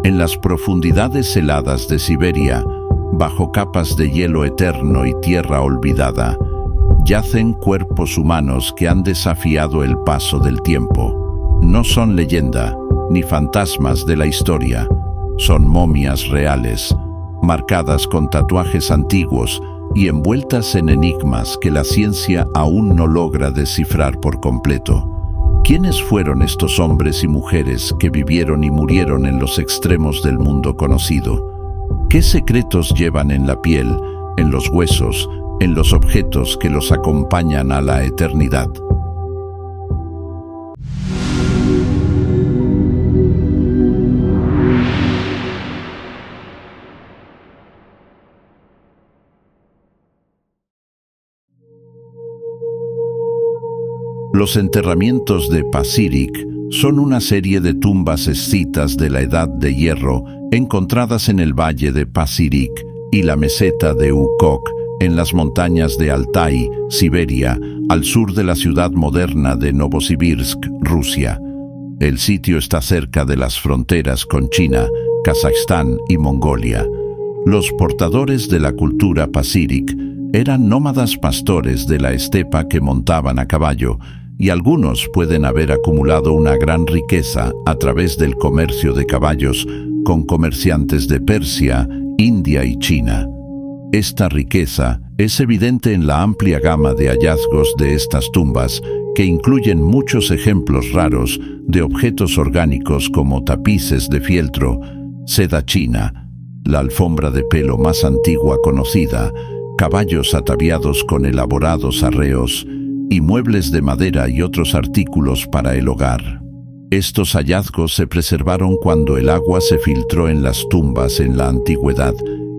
En las profundidades heladas de Siberia, bajo capas de hielo eterno y tierra olvidada, yacen cuerpos humanos que han desafiado el paso del tiempo. No son leyenda, ni fantasmas de la historia. Son momias reales, marcadas con tatuajes antiguos y envueltas en enigmas que la ciencia aún no logra descifrar por completo. ¿Quiénes fueron estos hombres y mujeres que vivieron y murieron en los extremos del mundo conocido? ¿Qué secretos llevan en la piel, en los huesos, en los objetos que los acompañan a la eternidad? Los enterramientos de Pacirik son una serie de tumbas escitas de la Edad de Hierro encontradas en el valle de Pacirik y la meseta de Ukok, en las montañas de Altai, Siberia, al sur de la ciudad moderna de Novosibirsk, Rusia. El sitio está cerca de las fronteras con China, Kazajstán y Mongolia. Los portadores de la cultura Pacirik eran nómadas pastores de la estepa que montaban a caballo, y algunos pueden haber acumulado una gran riqueza a través del comercio de caballos con comerciantes de Persia, India y China. Esta riqueza es evidente en la amplia gama de hallazgos de estas tumbas, que incluyen muchos ejemplos raros de objetos orgánicos como tapices de fieltro, seda china, la alfombra de pelo más antigua conocida, caballos ataviados con elaborados arreos, y muebles de madera y otros artículos para el hogar. Estos hallazgos se preservaron cuando el agua se filtró en las tumbas en la antigüedad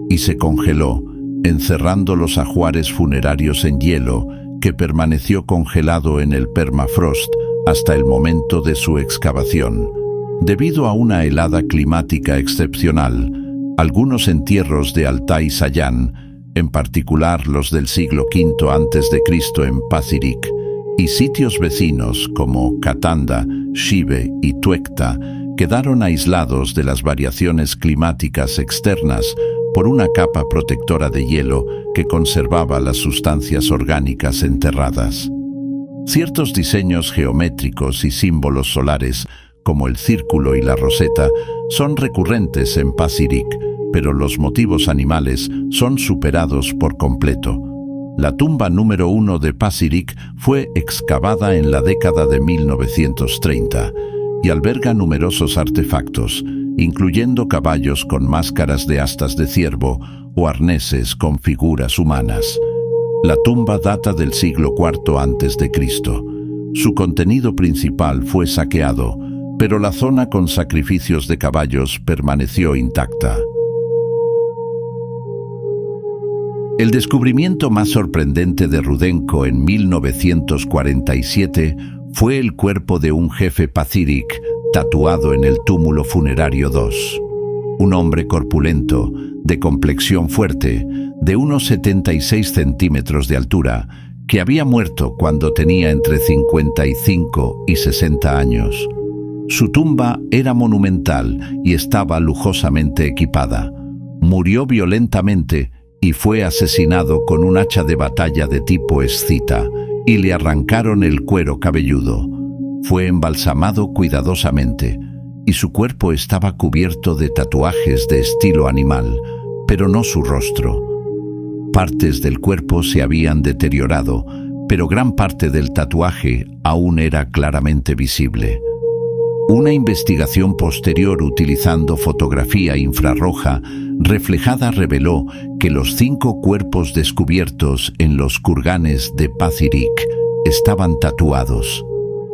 y se congeló, encerrando los ajuares funerarios en hielo que permaneció congelado en el permafrost hasta el momento de su excavación. Debido a una helada climática excepcional, algunos entierros de Altai Sayan, en particular los del siglo V a.C. en Pacirik, y sitios vecinos como Katanda, Shive y Tuekta, quedaron aislados de las variaciones climáticas externas por una capa protectora de hielo que conservaba las sustancias orgánicas enterradas. Ciertos diseños geométricos y símbolos solares, como el círculo y la roseta, son recurrentes en Pacirik, pero los motivos animales son superados por completo. La tumba número 1 de Pacirik fue excavada en la década de 1930 y alberga numerosos artefactos, incluyendo caballos con máscaras de astas de ciervo o arneses con figuras humanas. La tumba data del siglo IV a.C. Su contenido principal fue saqueado, pero la zona con sacrificios de caballos permaneció intacta. El descubrimiento más sorprendente de Rudenko en 1947 fue el cuerpo de un jefe Pacirik tatuado en el túmulo funerario 2. Un hombre corpulento, de complexión fuerte, de unos 76 centímetros de altura, que había muerto cuando tenía entre 55 y 60 años. Su tumba era monumental y estaba lujosamente equipada. Murió violentamente y fue asesinado con un hacha de batalla de tipo escita, y le arrancaron el cuero cabelludo. Fue embalsamado cuidadosamente, y su cuerpo estaba cubierto de tatuajes de estilo animal, pero no su rostro. Partes del cuerpo se habían deteriorado, pero gran parte del tatuaje aún era claramente visible. Una investigación posterior utilizando fotografía infrarroja reflejada reveló que los 5 cuerpos descubiertos en los kurganes de Pacirik estaban tatuados.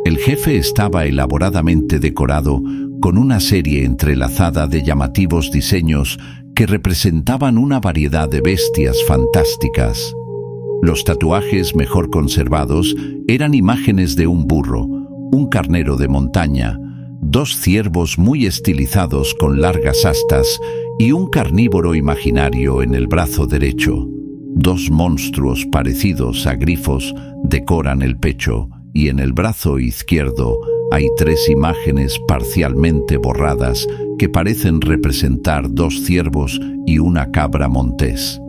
El jefe estaba elaboradamente decorado con una serie entrelazada de llamativos diseños que representaban una variedad de bestias fantásticas. Los tatuajes mejor conservados eran imágenes de un burro, un carnero de montaña, 2 ciervos muy estilizados con largas astas y un carnívoro imaginario en el brazo derecho. 2 monstruos parecidos a grifos decoran el pecho y en el brazo izquierdo hay 3 imágenes parcialmente borradas que parecen representar 2 ciervos y una cabra montés.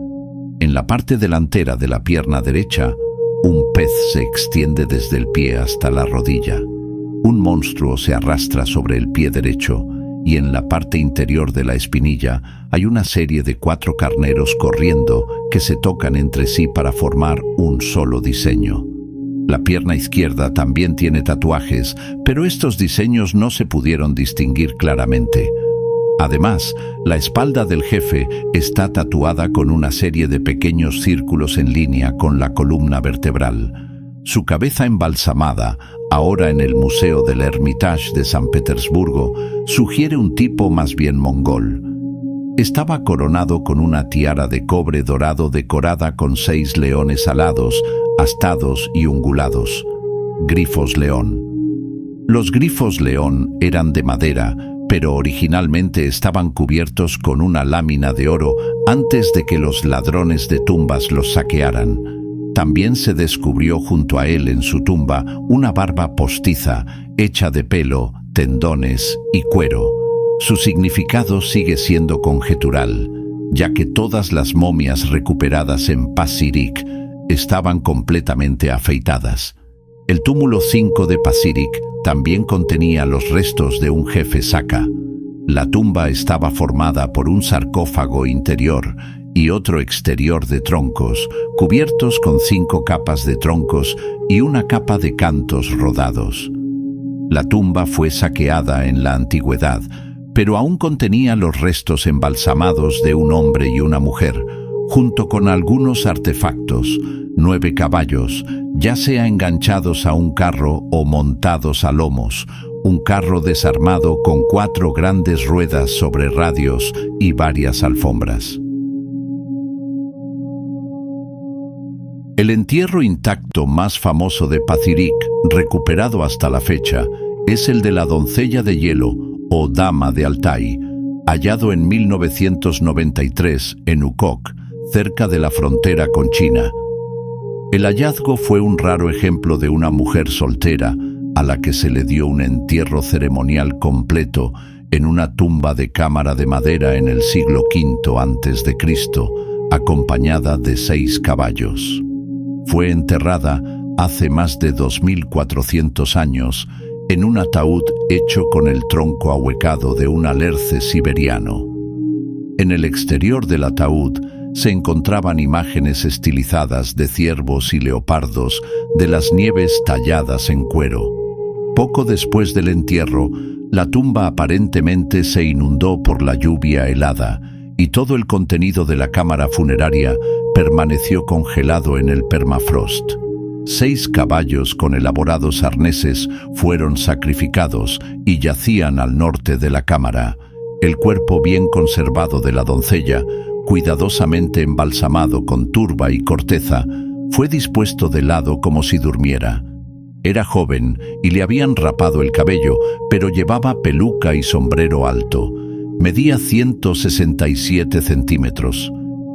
En la parte delantera de la pierna derecha, un pez se extiende desde el pie hasta la rodilla. Un monstruo se arrastra sobre el pie derecho y en la parte interior de la espinilla hay una serie de 4 carneros corriendo que se tocan entre sí para formar un solo diseño. La pierna izquierda también tiene tatuajes, pero estos diseños no se pudieron distinguir claramente. Además, la espalda del jefe está tatuada con una serie de pequeños círculos en línea con la columna vertebral. Su cabeza embalsamada, ahora en el Museo del Hermitage de San Petersburgo, sugiere un tipo más bien mongol. Estaba coronado con una tiara de cobre dorado decorada con 6 leones alados, astados y ungulados. Grifos león. Los grifos león eran de madera, pero originalmente estaban cubiertos con una lámina de oro antes de que los ladrones de tumbas los saquearan. También se descubrió junto a él en su tumba una barba postiza, hecha de pelo, tendones y cuero. Su significado sigue siendo conjetural, ya que todas las momias recuperadas en Pazyryk estaban completamente afeitadas. El túmulo 5 de Pazyryk también contenía los restos de un jefe Saka. La tumba estaba formada por un sarcófago interior y otro exterior de troncos, cubiertos con 5 capas de troncos y una capa de cantos rodados. La tumba fue saqueada en la antigüedad, pero aún contenía los restos embalsamados de un hombre y una mujer, junto con algunos artefactos, 9 caballos, ya sea enganchados a un carro o montados a lomos, un carro desarmado con 4 grandes ruedas sobre radios y varias alfombras. El entierro intacto más famoso de Pazyryk, recuperado hasta la fecha, es el de la doncella de hielo, o Dama de Altai, hallado en 1993 en Ukok, cerca de la frontera con China. El hallazgo fue un raro ejemplo de una mujer soltera a la que se le dio un entierro ceremonial completo en una tumba de cámara de madera en el siglo V a.C., acompañada de 6 caballos. Fue enterrada hace más de 2400 años en un ataúd hecho con el tronco ahuecado de un alerce siberiano. En el exterior del ataúd se encontraban imágenes estilizadas de ciervos y leopardos de las nieves talladas en cuero. Poco después del entierro, la tumba aparentemente se inundó por la lluvia helada y todo el contenido de la cámara funeraria permaneció congelado en el permafrost. 6 caballos con elaborados arneses fueron sacrificados y yacían al norte de la cámara. El cuerpo bien conservado de la doncella, cuidadosamente embalsamado con turba y corteza, fue dispuesto de lado como si durmiera. Era joven y le habían rapado el cabello, pero llevaba peluca y sombrero alto. Medía 167 centímetros.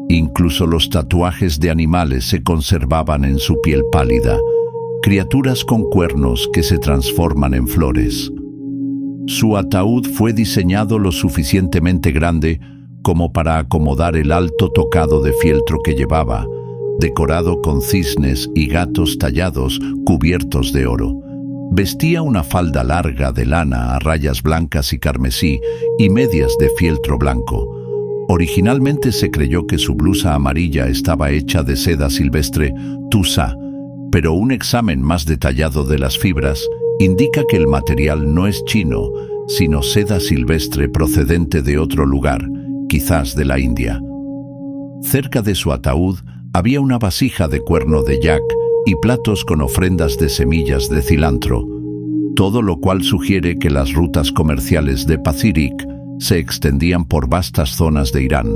Incluso los tatuajes de animales se conservaban en su piel pálida, criaturas con cuernos que se transforman en flores. Su ataúd fue diseñado lo suficientemente grande como para acomodar el alto tocado de fieltro que llevaba, decorado con cisnes y gatos tallados cubiertos de oro. Vestía una falda larga de lana a rayas blancas y carmesí y medias de fieltro blanco. Originalmente se creyó que su blusa amarilla estaba hecha de seda silvestre tusa, pero un examen más detallado de las fibras indica que el material no es chino, sino seda silvestre procedente de otro lugar, quizás de la India. Cerca de su ataúd había una vasija de cuerno de yak y platos con ofrendas de semillas de cilantro, todo lo cual sugiere que las rutas comerciales de Pazyryk se extendían por vastas zonas de Irán.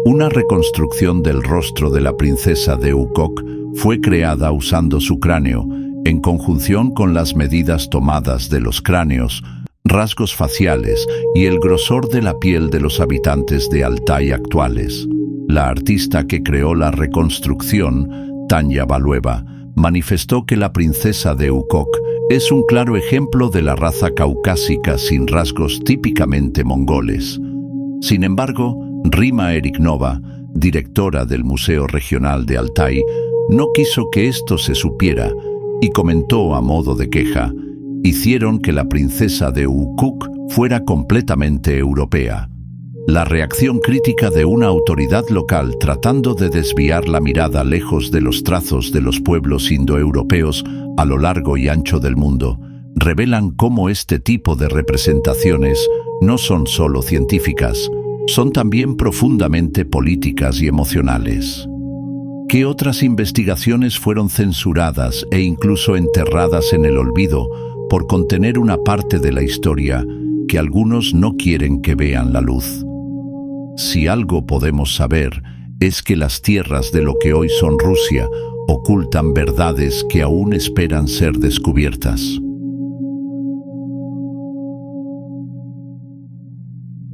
Una reconstrucción del rostro de la princesa de Ukok fue creada usando su cráneo, en conjunción con las medidas tomadas de los cráneos, rasgos faciales y el grosor de la piel de los habitantes de Altai actuales. La artista que creó la reconstrucción, Tanya Balueva, manifestó que la princesa de Ukok Es un claro ejemplo de la raza caucásica sin rasgos típicamente mongoles. Sin embargo, Rima Eriknova, directora del Museo Regional de Altai, no quiso que esto se supiera y comentó a modo de queja: hicieron que la princesa de Ukuk fuera completamente europea. La reacción crítica de una autoridad local tratando de desviar la mirada lejos de los trazos de los pueblos indoeuropeos a lo largo y ancho del mundo revelan cómo este tipo de representaciones no son solo científicas, son también profundamente políticas y emocionales. ¿Qué otras investigaciones fueron censuradas e incluso enterradas en el olvido por contener una parte de la historia que algunos no quieren que vean la luz? Si algo podemos saber, es que las tierras de lo que hoy son Rusia ocultan verdades que aún esperan ser descubiertas.